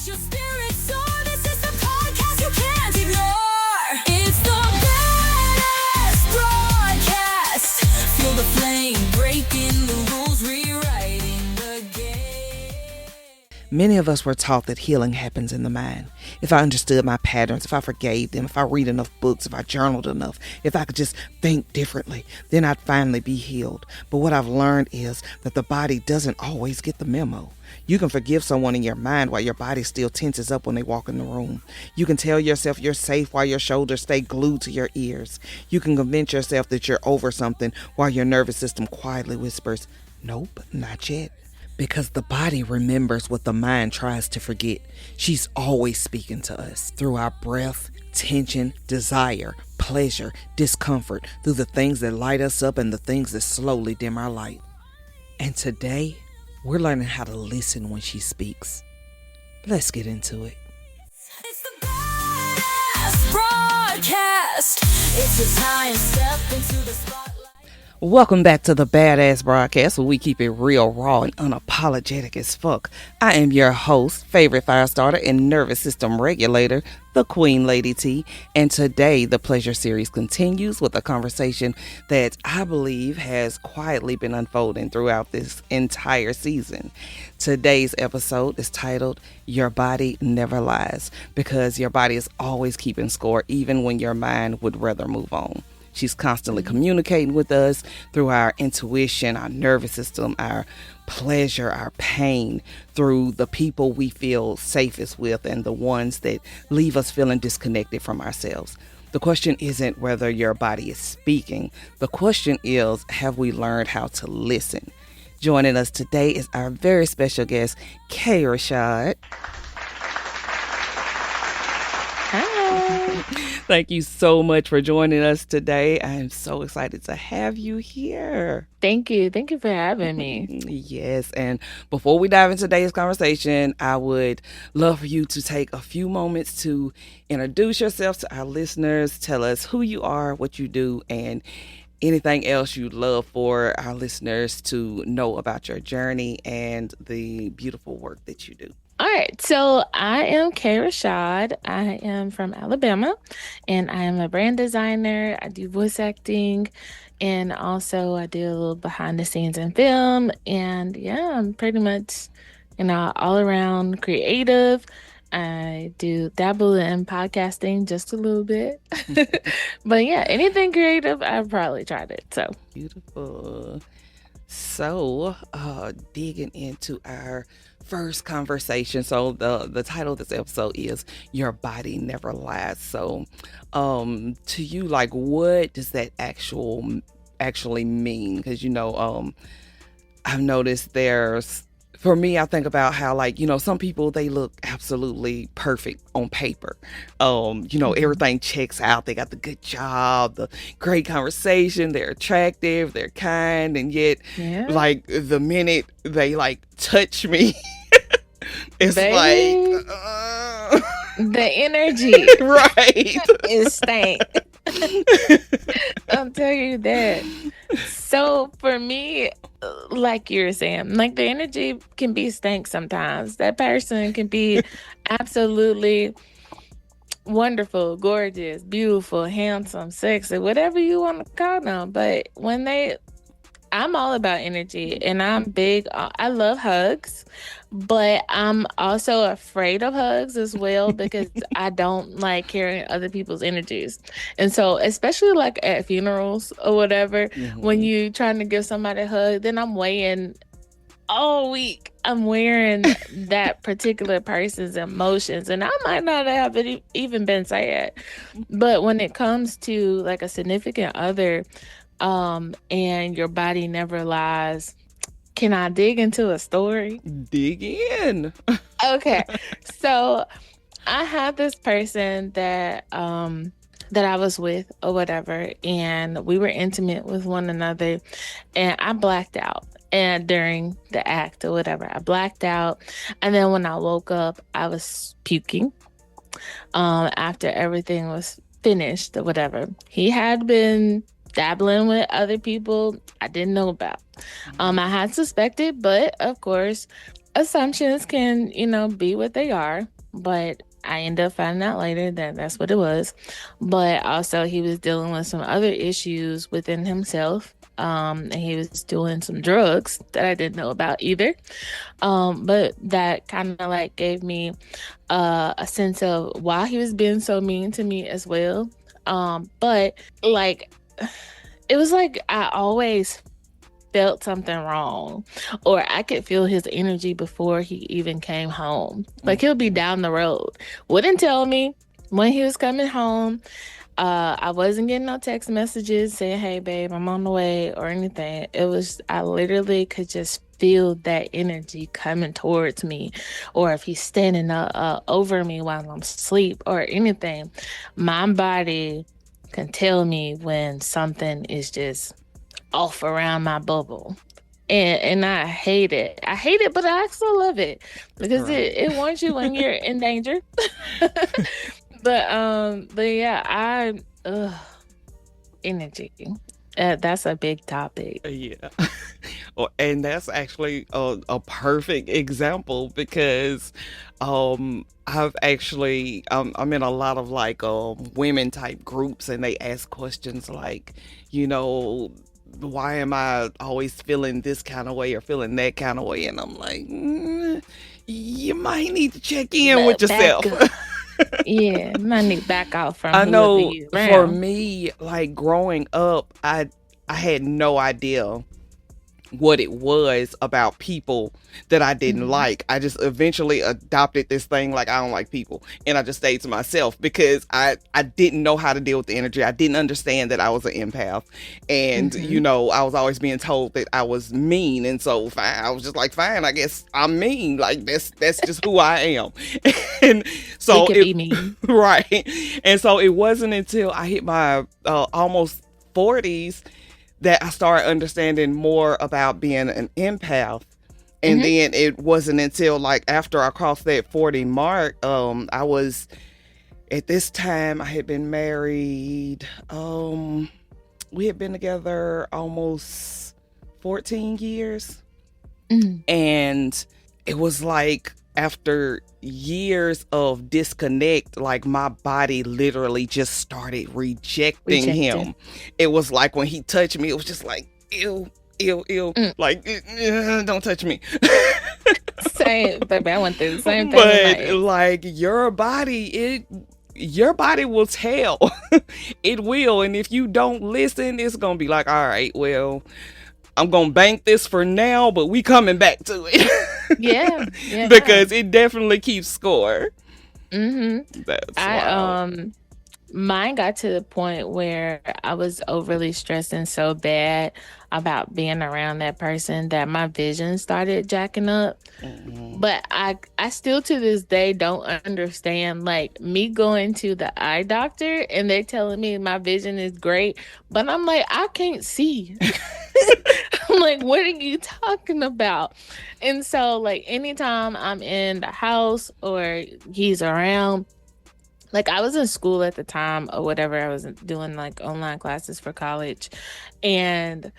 Let your spirit soar. This is the podcast you can't ignore. It's the badass broadcast. Feel the flame breaking the rules, rewriting the game. Many of us were taught that healing happens in the mind. If I understood my patterns, if I forgave them, if I read enough books, if I journaled enough, if I could just think differently, then I'd finally be healed. But what I've learned is that the body doesn't always get the memo. You can forgive someone in your mind while your body still tenses up when they walk in the room. You can tell yourself you're safe while your shoulders stay glued to your ears. You can convince yourself that you're over something while your nervous system quietly whispers, "Nope, not yet." Because the body remembers what the mind tries to forget. She's always speaking to us through our breath, tension, desire, pleasure, discomfort, through the things that light us up and the things that slowly dim our light. And today, we're learning how to listen when she speaks. Let's get into it. It's the badass broadcast. It's a time step into the spotlight. Welcome back to the Badass Broadcast, where we keep it real, raw, and unapologetic as fuck. I am your host, favorite fire starter, and nervous system regulator, the Queen Lady T. And today, the Pleasure Series continues with a conversation that I believe has quietly been unfolding throughout this entire season. Today's episode is titled, Your Body Never Lies, because your body is always keeping score, even when your mind would rather move on. She's constantly communicating with us through our intuition, our nervous system, our pleasure, our pain, through the people we feel safest with and the ones that leave us feeling disconnected from ourselves. The question isn't whether your body is speaking. The question is, have we learned how to listen? Joining us today is our very special guest, Kay Rashad. Thank you so much for joining us today. I am so excited to have you here. Thank you. Thank you for having me. Yes. And before we dive into today's conversation, I would love for you to take a few moments to introduce yourself to our listeners. Tell us who you are, what you do, and anything else you'd love for our listeners to know about your journey and the beautiful work that you do. All right. So I am Kay Rashad. I am from Alabama, and I am a brand designer. I do voice acting, and also I do a little behind the scenes in film. And yeah, I'm pretty much, all around creative. I do dabble in podcasting just a little bit. But yeah, anything creative, I've probably tried it. So beautiful. So, digging into our first conversation. So the title of this episode is Your Body Never Lies. So, to you, like, what does that actually mean? Because, I've noticed for me, I think about how, some people, they look absolutely perfect on paper. Everything checks out. They got the good job, the great conversation, they're attractive, they're kind, and yet, the minute they, touch me, it's baby, the energy right is stank. I'll tell you that. So for me, like you're saying, the energy can be stank sometimes. That person can be absolutely wonderful, gorgeous, beautiful, handsome, sexy, whatever you want to call them. But I'm all about energy, and I'm big. I love hugs, but I'm also afraid of hugs as well because I don't like carrying other people's energies. And so, especially at funerals or whatever, when you're trying to give somebody a hug, then I'm weighing all week. I'm wearing that particular person's emotions, and I might not have even been sad. But when it comes to a significant other, and your body never lies. Can I dig into a story? Dig in. Okay. So I had this person that I was with or whatever, and we were intimate with one another, and I blacked out. And during the act or whatever, I blacked out. And then when I woke up, I was puking after everything was finished or whatever. He had been dabbling with other people I didn't know about. I had suspected, but of course, assumptions can, be what they are. but I ended up finding out later that that's what it was. But also, he was dealing with some other issues within himself. And he was doing some drugs that I didn't know about either. But that kind of like gave me a sense of why he was being so mean to me as well. But like, it was like I always felt something wrong, or I could feel his energy before he even came home. Like he'll be down the road, wouldn't tell me when he was coming home. I wasn't getting no text messages saying, "Hey, babe, I'm on the way," or anything. It was, I literally could just feel that energy coming towards me, or if he's standing over me while I'm asleep or anything, my body can tell me when something is just off around my bubble. And I hate it. I hate it, but I also love it because Right. it warns you when you're in danger. But yeah, energy. That's a big topic. Yeah. And that's actually a perfect example because I've actually I'm in a lot of like women type groups, and they ask questions like, you know, why am I always feeling this kind of way or feeling that kind of way? And I'm like, you might need to check in with But back yourself. up. Yeah, might need to back off from I whoever know you for around. me, like growing up, I had no idea what it was about people that I didn't Mhm. like. I just eventually adopted this thing like I don't like people, and I just stayed to myself because I didn't know how to deal with the energy. I didn't understand that I was an empath, and you Mhm. know I was always being told that I was mean, and so fine, I was just like fine, I guess I'm mean. Like that's just who I am, and We so could it be mean. right, and so it wasn't until I hit my almost 40s that I started understanding more about being an empath. And Mhm. then it wasn't until like after I crossed that 40 mark, I was at this time I had been married. We had been together almost 14 years. Mhm. And it was like after years of disconnect, like my body literally just started rejecting Rejected. him. It was like when he touched me, it was just like, ew, ew, ew. Mm. Like, don't touch me. Same, baby. I went through the same thing with my But ex. like your body will tell. It will. And if you don't listen, it's gonna be like, all right, well, I'm gonna bank this for now, but we coming back to Yeah, it. yeah. Because it definitely keeps score. Mhm. That's I wild. Mine got to the point where I was overly stressing so bad about being around that person that my vision started jacking up. Mhm. But I still to this day don't understand like me going to the eye doctor and they're telling me my vision is great, but I'm like, I can't see. I'm like, what are you talking about? And so like anytime I'm in the house or he's around, like I was in school at the time or whatever, I was doing like online classes for college, and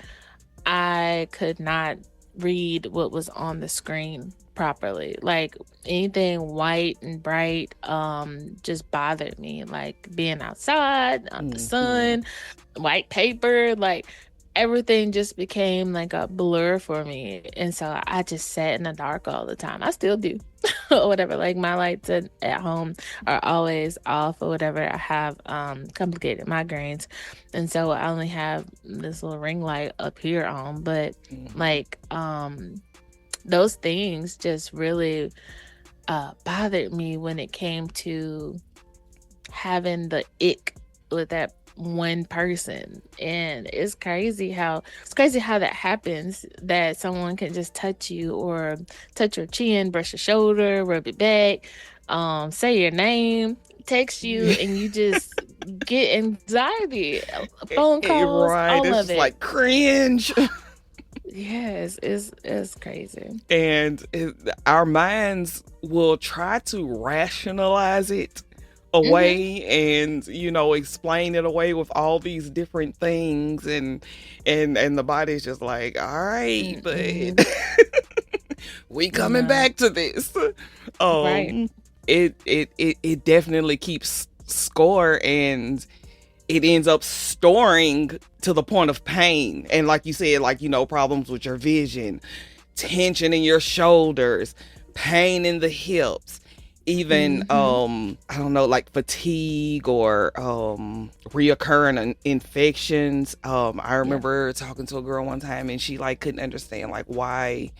I could not read what was on the screen properly. Like anything white and bright just bothered me. Like being outside, on the Mhm. sun, white paper, like everything just became like a blur for me. And so I just sat in the dark all the time. I still do. Or whatever. Like my lights at home are always off or whatever. I have complicated migraines. And so I only have this little ring light up here on. But Mhm. like those things just really bothered me when it came to having the ick with that one person. And it's crazy how that happens, that someone can just touch you or touch your chin, brush your shoulder, rub it back, say your name, text you, and you just get anxiety, phone calls, Right. all It's of just it. like cringe. Yes, it's crazy. And our minds will try to rationalize it Mhm. away and explain it away with all these different things, and the body's just like, all right, but Mm-mm. we coming No. back to this. Right. um it definitely keeps score, and it ends up storing to the point of pain. And like you said, like, problems with your vision, tension in your shoulders, pain in the hips, even I don't know, like fatigue or reoccurring infections. I remember talking to a girl one time, and she like couldn't understand like why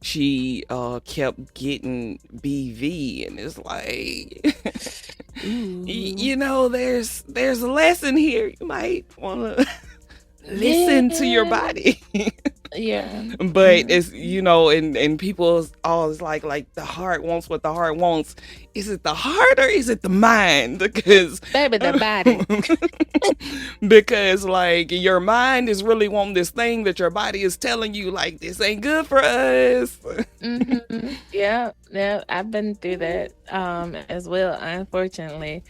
she kept getting BV, and it's like there's a lesson here. You might want to listen to your body. Yeah. But it's, and people always like the heart wants what the heart wants. Is it the heart or is it the mind? Because Baby, the body. because like your mind is really wanting this thing that your body is telling you like, this ain't good for us. Yeah, I've been through that as well, unfortunately.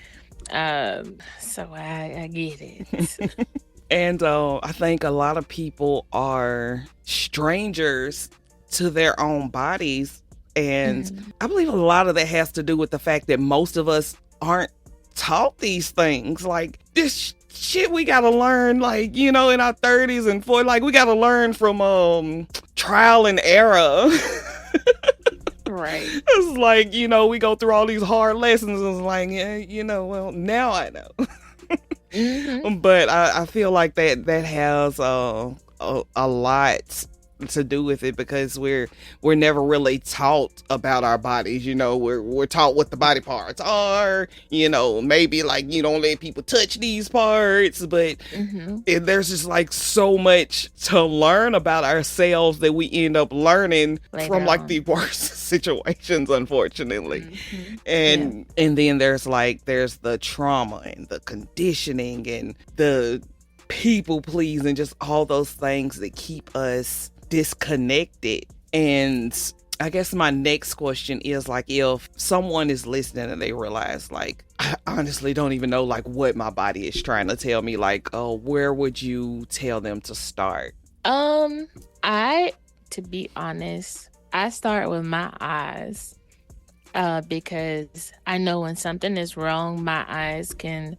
So I get it. And I think a lot of people are strangers to their own bodies. And I believe a lot of that has to do with the fact that most of us aren't taught these things. Like this shit we gotta learn, like, in our 30s and 40s. Like we gotta learn from trial and error. Right. It's like, we go through all these hard lessons and it's like, well, now I know. But I feel like that has a lot to do with it, because we're never really taught about our bodies. We're taught what the body parts are, maybe like you don't let people touch these parts, but there's just like so much to learn about ourselves that we end up learning from like the worst situations, unfortunately. And then there's the trauma and the conditioning and the people pleasing, just all those things that keep us disconnected. And I guess my next question is like, if someone is listening and they realize like, I honestly don't even know like what my body is trying to tell me, like, where would you tell them to start? To be honest, I start with my eyes, because I know when something is wrong, my eyes can,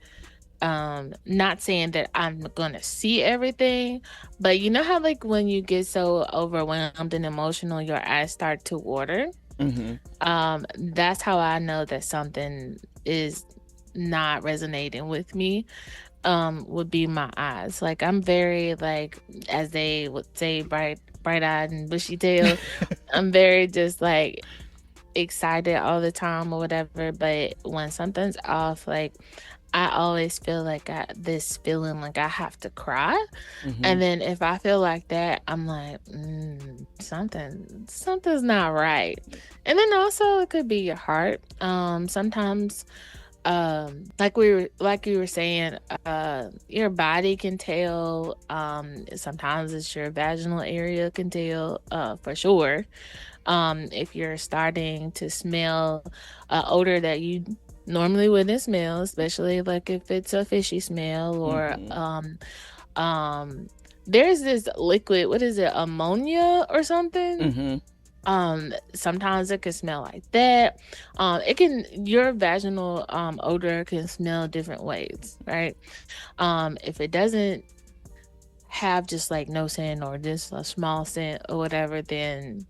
not saying that I'm gonna see everything, but you know how like when you get so overwhelmed and emotional, your eyes start to water. That's how I know that something is not resonating with me. Would be my eyes. Like I'm very, like, as they would say, bright-eyed and bushy-tailed. I'm very just like excited all the time or whatever, but when something's off, like I always feel like this feeling like I have to cry. And then if I feel like that, I'm like, something's not right. And then also it could be your heart. Sometimes, like you were saying, your body can tell. Sometimes it's your vaginal area can tell, for sure. If you're starting to smell odor that you normally wouldn't smell, especially like if it's a fishy smell, or there's this liquid, what is it, ammonia or something? Sometimes it can smell like that. Your vaginal odor can smell different ways, right? If it doesn't have just like no scent or just a small scent or whatever, then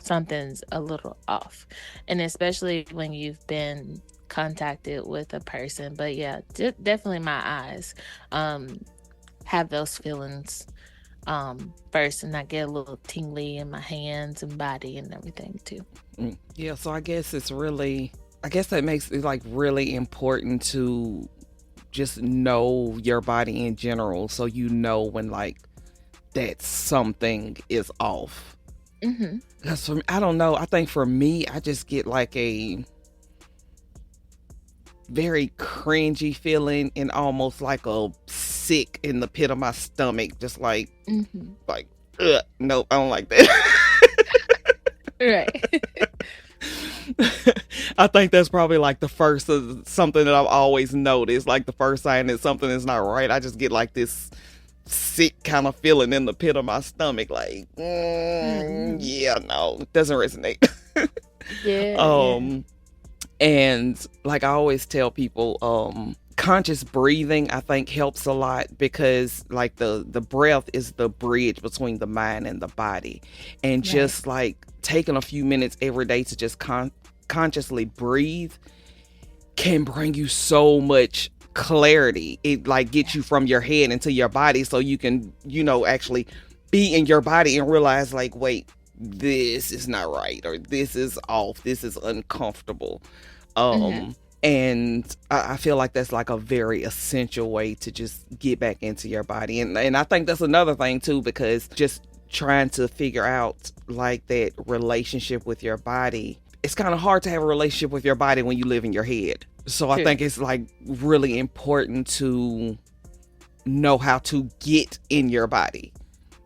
something's a little off. And especially when you've been contacted with a person. But yeah, definitely my eyes have those feelings first, and I get a little tingly in my hands and body and everything too. Yeah, so I guess that makes it like really important to just know your body in general, so when like that something is off. Because for me, I don't know, I think for me, I just get like a very cringy feeling and almost like a sick in the pit of my stomach, just like nope, I don't like that. Right. I think that's probably like the first of something that I've always noticed, like the first sign that something is not right. I just get like this sick kind of feeling in the pit of my stomach, like yeah, no, it doesn't resonate. Yeah. And like I always tell people, conscious breathing I think helps a lot, because like the breath is the bridge between the mind and the body. And Right. just like taking a few minutes every day to just consciously breathe can bring you so much clarity. It like gets you from your head into your body, so you can, actually be in your body and realize like, wait, this is not right, or this is off, this is uncomfortable. Mm-hmm. And I feel like that's like a very essential way to just get back into your body. And I think that's another thing too, because just trying to figure out like that relationship with your body, it's kind of hard to have a relationship with your body when you live in your head. So I True. think it's like really important to know how to get in your body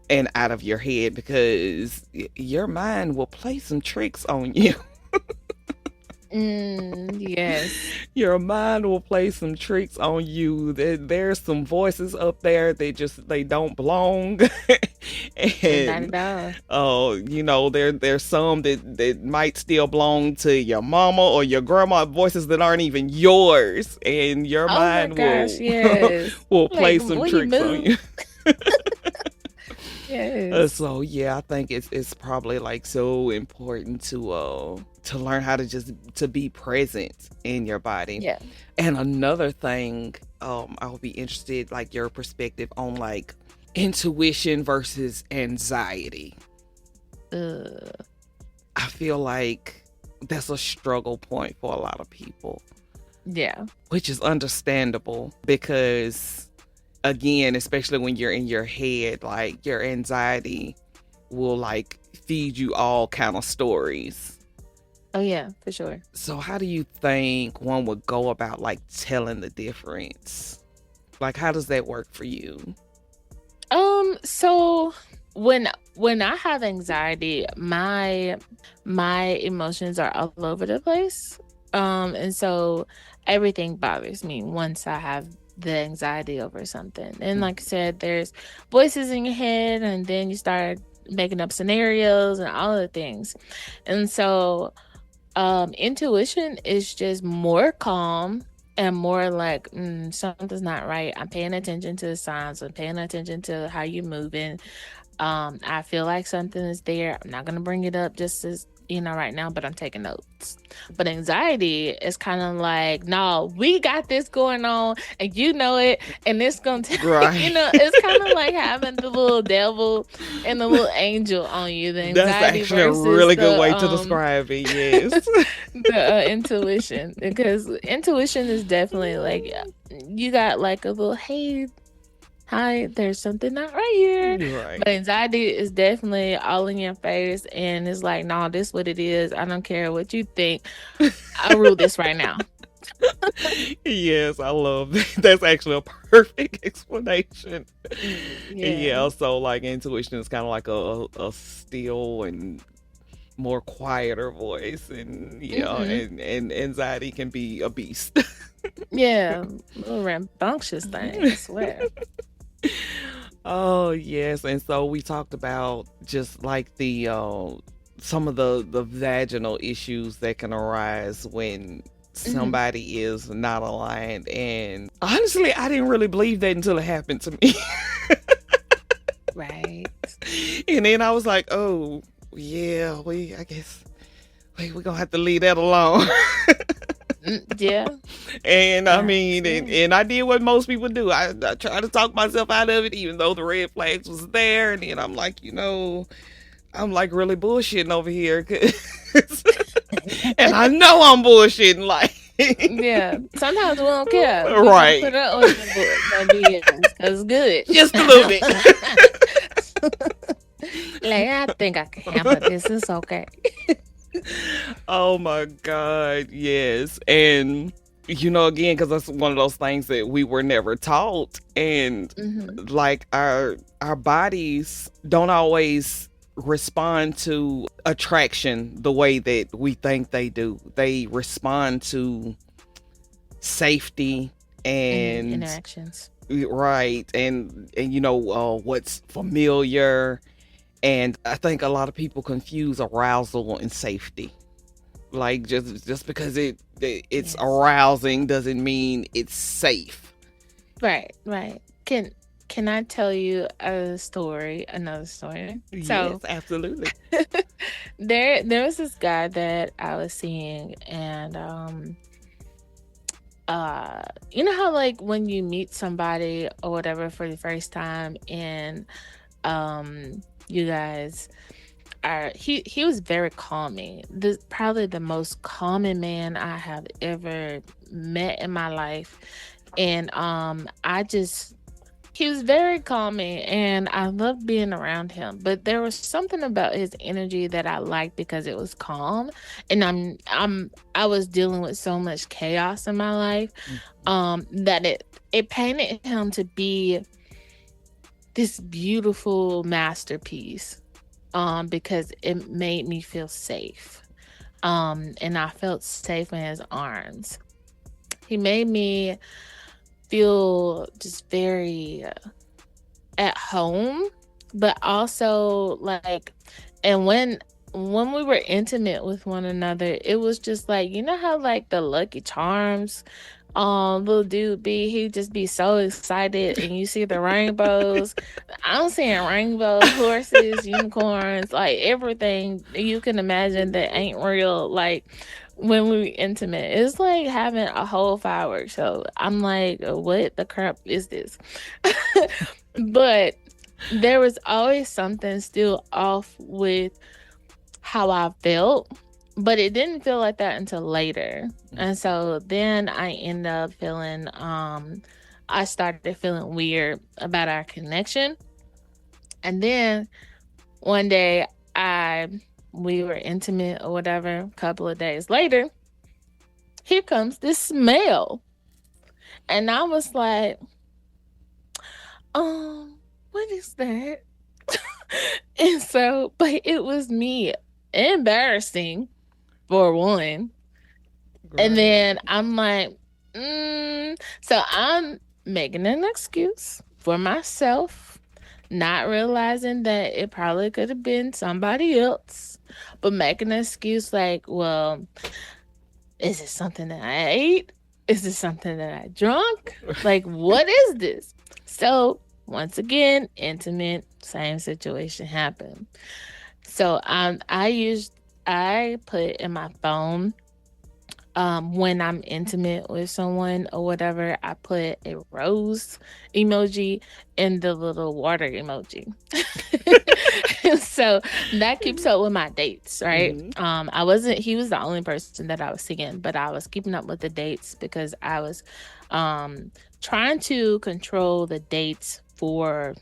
and out of your head, because your mind will play some tricks on you. Yes. Your mind will play some tricks on you. There's some voices up there they don't belong. Not And at all. there's some that might still belong to your mama or your grandma, voices that aren't even yours, and your Oh my mind gosh, will yes. will Like, play some will you tricks on you. move? Yes. So yeah, I think it's probably like so important to learn how to just to be present in your body. Yeah. And another thing, I would be interested like your perspective on like intuition versus anxiety. Uh, I feel like that's a struggle point for a lot of people, yeah. which is understandable, because again, especially when you're in your head, like your anxiety will like feed you all kind of stories. Oh yeah, for sure. So how do you think one would go about like telling the difference? Like how does that work for you? So when I have anxiety, my emotions are all over the place. And so everything bothers me once I have the anxiety over something. And like I said, there's voices in your head, and then you start making up scenarios and all of the things. And so intuition is just more calm and more like, something's not right. I'm paying attention to the signs. I'm paying attention to how you're moving. I feel like something is there. I'm not gonna bring it up just as right now, but I'm taking notes. But anxiety is kind of like, no, we got this going on, and you know it, and it's gonna Right. it's kind of like having the little devil and the little angel on you. The That's anxiety actually a versus really good way to describe it. Yes. the intuition, because intuition is definitely like, you got like a little, hey, hi, there's something not right here. Right. But anxiety is definitely all in your face, and it's like, no, this what it is. I don't care what you think. I rule this right now. Yes, I love that. That's actually a perfect explanation. Yeah. Yeah, so like intuition is kind of like a still and more quieter voice, and and anxiety can be a beast. Yeah. Little rambunctious thing, I swear. Oh yes, and so we talked about just like the some of the vaginal issues that can arise when somebody is not aligned. And honestly, I didn't really believe that until it happened to me. Right. And then I was like, oh yeah, I guess we're gonna have to leave that alone. Yeah. And I mean, Yeah. and I did what most people do. I tried to talk myself out of it, even though the red flags was there. And then I'm like, I'm like really bullshitting over here. And I know I'm bullshitting. Like, Yeah. Sometimes we don't care. We Right. Put it on the BS, 'cause it's good. Just a little bit. Like, I think I can handle this. It's okay. Oh my God, yes. And again, because that's one of those things that we were never taught. And like our bodies don't always respond to attraction the way that we think they do. They respond to safety and interactions. right, and what's familiar. And I think a lot of people confuse arousal and safety. Like just because it's Yes. arousing doesn't mean it's safe. Right, right. Can I tell you a story, another story? Yes, So absolutely. there was this guy that I was seeing, and you know how like when you meet somebody or whatever for the first time, and you guys are he was very calming. This probably the most calming man I have ever met in my life. And I just he was very calming, and I loved being around him. But there was something about his energy that I liked because it was calm. And I was dealing with so much chaos in my life, that it painted him to be this beautiful masterpiece, because it made me feel safe. And I felt safe in his arms. He made me feel just very at home, but also like, and when we were intimate with one another, it was just like, you know how like the Lucky Charms little dude be, he just be so excited, and you see the rainbows. I'm seeing rainbows, horses, unicorns, like everything you can imagine that ain't real. Like when we intimate, it's like having a whole fireworks show. I'm like, what the crap is this? But there was always something still off with how I felt, but it didn't feel like that until later. And so then I ended up feeling I started feeling weird about our connection. And then one day I we were intimate or whatever. A couple of days later, here comes this smell. And I was like, what is that? And so, but it was me. Embarrassing for one. And Right. then I'm like, so I'm making an excuse for myself, not realizing that it probably could have been somebody else, but making an excuse like, well, is it something that I ate? Is it something that I drunk? Like, what is this? So once again, intimate, same situation happened. So I put in my phone, when I'm intimate with someone or whatever, I put a rose emoji and the little water emoji. So that keeps up with my dates, right? Hmm. I wasn't he was the only person that I was seeing, but I was keeping up with the dates because I was um trying to control the dates for,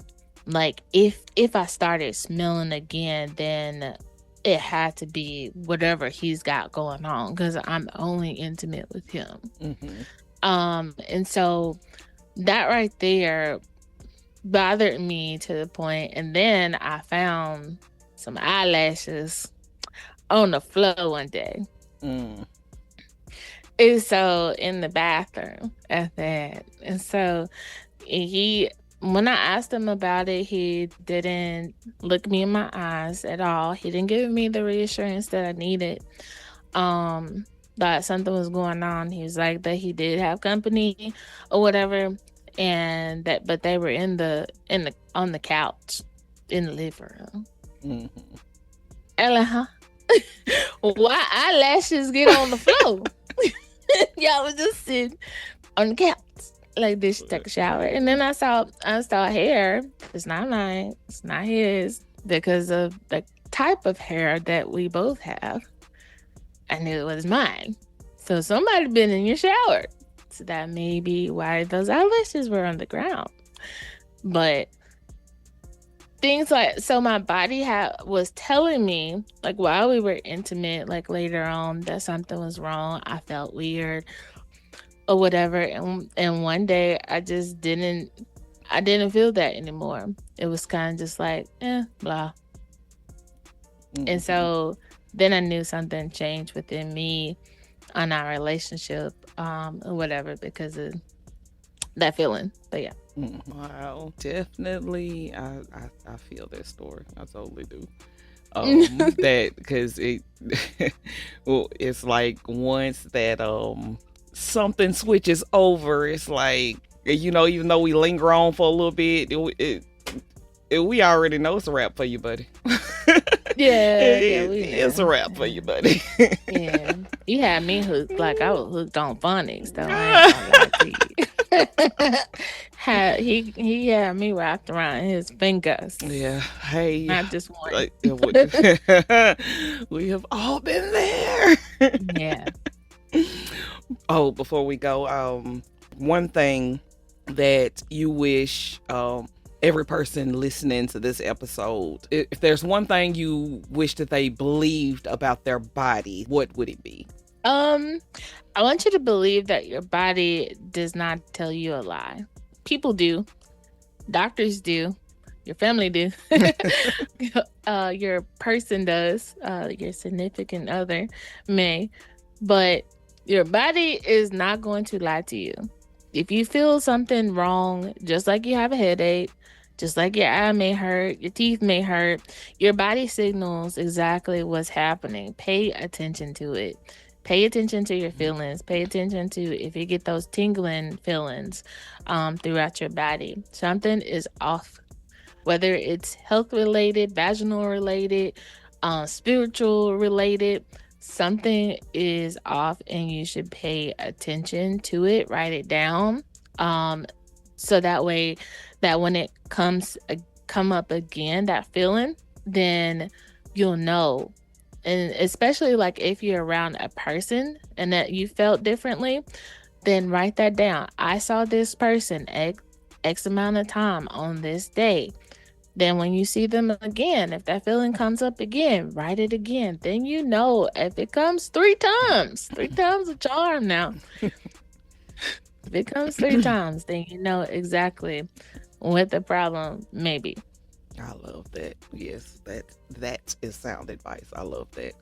like, if I started smelling again, then it had to be whatever he's got going on because I'm only intimate with him. Hmm. And so that right there bothered me to the point, and then I found some eyelashes on the floor one day. Mm. And so in the bathroom at that. And so he when I asked him about it, he didn't look me in my eyes at all. He didn't give me the reassurance that I needed. Um, that something was going on. He was like that he did have company or whatever, and that but they were in the on the couch in the living room. Hmm. And like, huh? Why eyelashes get on the floor? Y'all was just sitting on the couch like this. Take a shower, and then I saw hair. It's not mine. It's not his because of the type of hair that we both have. I knew it was mine. So somebody been in your shower. So that may be why those eyelashes were on the ground. But things like, so my body was telling me, like, while we were intimate, like later on, that something was wrong. I felt weird or whatever. And one day I didn't feel that anymore. It was kind of just like, blah. And Hmm. so then I knew something changed within me on our relationship, or whatever, because of that feeling. But yeah. Wow, definitely. I feel that story. I totally do. That because it well, it's like once that something switches over, it's like, even though we linger on for a little bit, we already know it's a wrap for you, buddy. Yeah, we It's a know. wrap for you, buddy. Yeah, you had me hooked. Like I was hooked on phonics, though. I ain't gonna lie to you. He had me wrapped around his fingers. Yeah. Hey. Not just one. Like, we have all been there. Yeah. Oh, before we go, one thing that you wish every person listening to this episode, if there's one thing you wish that they believed about their body, what would it be? I want you to believe that your body does not tell you a lie. People do. Doctors do. Your family do. Your person does. Your significant other may. But your body is not going to lie to you. If you feel something wrong, just like you have a headache, just like your eye may hurt, your teeth may hurt, your body signals exactly what's happening. Pay attention to it. Pay attention to your feelings. Pay attention to if you get those tingling feelings throughout your body. Something is off, whether it's health related, vaginal related, spiritual related. Something is off and you should pay attention to it. Write it down. So that way that when it come up again, that feeling, then you'll know. And especially like if you're around a person and that you felt differently, then write that down. I saw this person X amount of time on this day. Then when you see them again, if that feeling comes up again, write it again. Then you know if it comes three times a charm now. If it comes three times, then you know exactly what the problem may be. I love that. Yes, that is sound advice. I love that.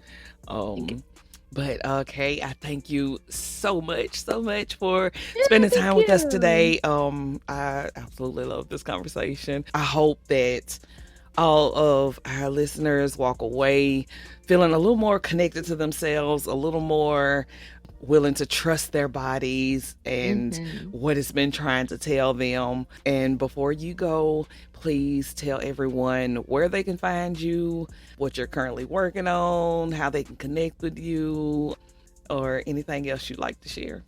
But Kay, I thank you so much for spending time with us today. I absolutely love this conversation. I hope that all of our listeners walk away feeling a little more connected to themselves, a little more willing to trust their bodies and what it's been trying to tell them. And before you go, please tell everyone where they can find you, what you're currently working on, how they can connect with you, or anything else you'd like to share.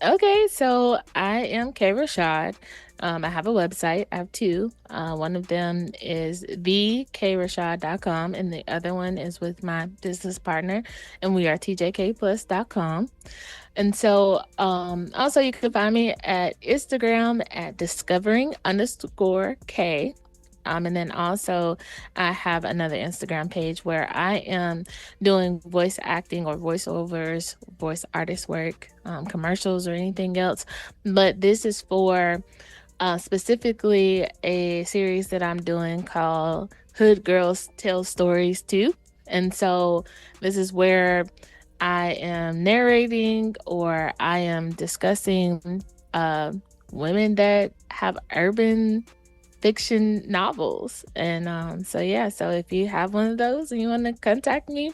Okay, so I am Kay Rashad. I have a website. I have two. One of them is theKayrashad.com, and the other one is with my business partner, and we are tjkplus.com. And so also you can find me at Instagram at discovering_K. And then also I have another Instagram page where I am doing voice acting or voiceovers, voice artist work, commercials or anything else. But this is for specifically a series that I'm doing called Hood Girls Tell Stories Too. And so this is where I am narrating or I am discussing women that have urban fiction novels. And so if you have one of those and you want to contact me,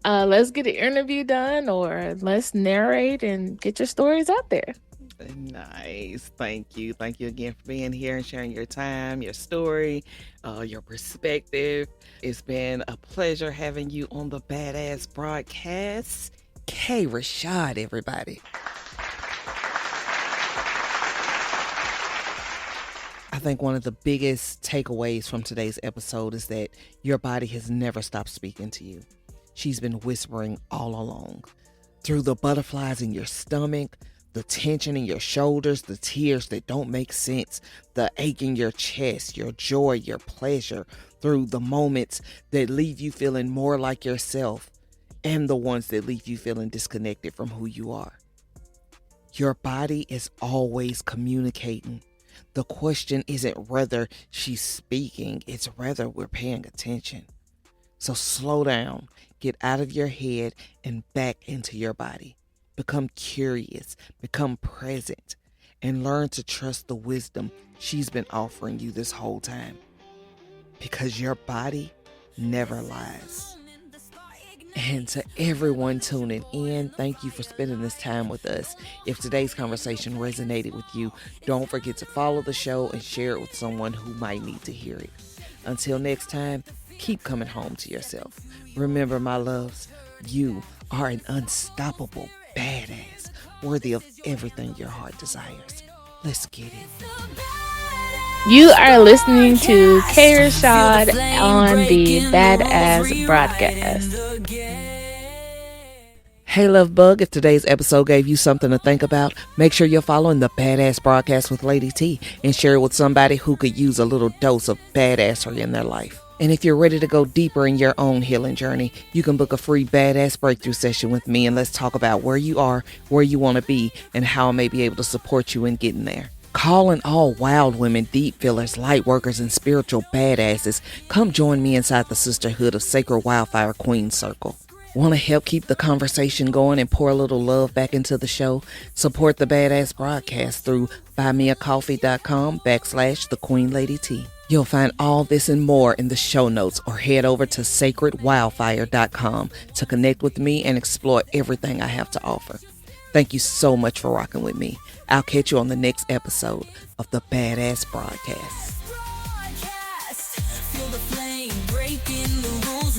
let's get an interview done or let's narrate and get your stories out there. Nice. Thank you again for being here and sharing your time, your story, your perspective. It's been a pleasure having you on the Badass Broadcast. Kay Rashad, everybody. I think one of the biggest takeaways from today's episode is that your body has never stopped speaking to you. She's been whispering all along. Through the butterflies in your stomach, the tension in your shoulders, the tears that don't make sense, the ache in your chest, your joy, your pleasure, through the moments that leave you feeling more like yourself and the ones that leave you feeling disconnected from who you are. Your body is always communicating. The question isn't whether she's speaking, it's whether we're paying attention. So slow down, get out of your head and back into your body. Become curious, become present, and learn to trust the wisdom she's been offering you this whole time. Because your body never lies. And to everyone tuning in, thank you for spending this time with us. If today's conversation resonated with you, don't forget to follow the show and share it with someone who might need to hear it. Until next time, keep coming home to yourself. Remember, my loves, you are an unstoppable badass, worthy of everything your heart desires. Let's get it. You are listening to Kay Rashad on the Badass Broadcast. Hey, Love Bug, if today's episode gave you something to think about, make sure you're following the Badass Broadcast with Lady T and share it with somebody who could use a little dose of badassery in their life. And if you're ready to go deeper in your own healing journey, you can book a free badass breakthrough session with me, and let's talk about where you are, where you want to be, and how I may be able to support you in getting there. Calling all wild women, deep fillers, light workers, and spiritual badasses, come join me inside the sisterhood of Sacred Wildfire Queen Circle. Want to help keep the conversation going and pour a little love back into the show? Support the Badass Broadcast through buymeacoffee.com/the Queen Lady T. You'll find all this and more in the show notes, or head over to sacredwildfire.com to connect with me and explore everything I have to offer. Thank you so much for rocking with me. I'll catch you on the next episode of the Badass Broadcast. Feel the flame breaking the rules.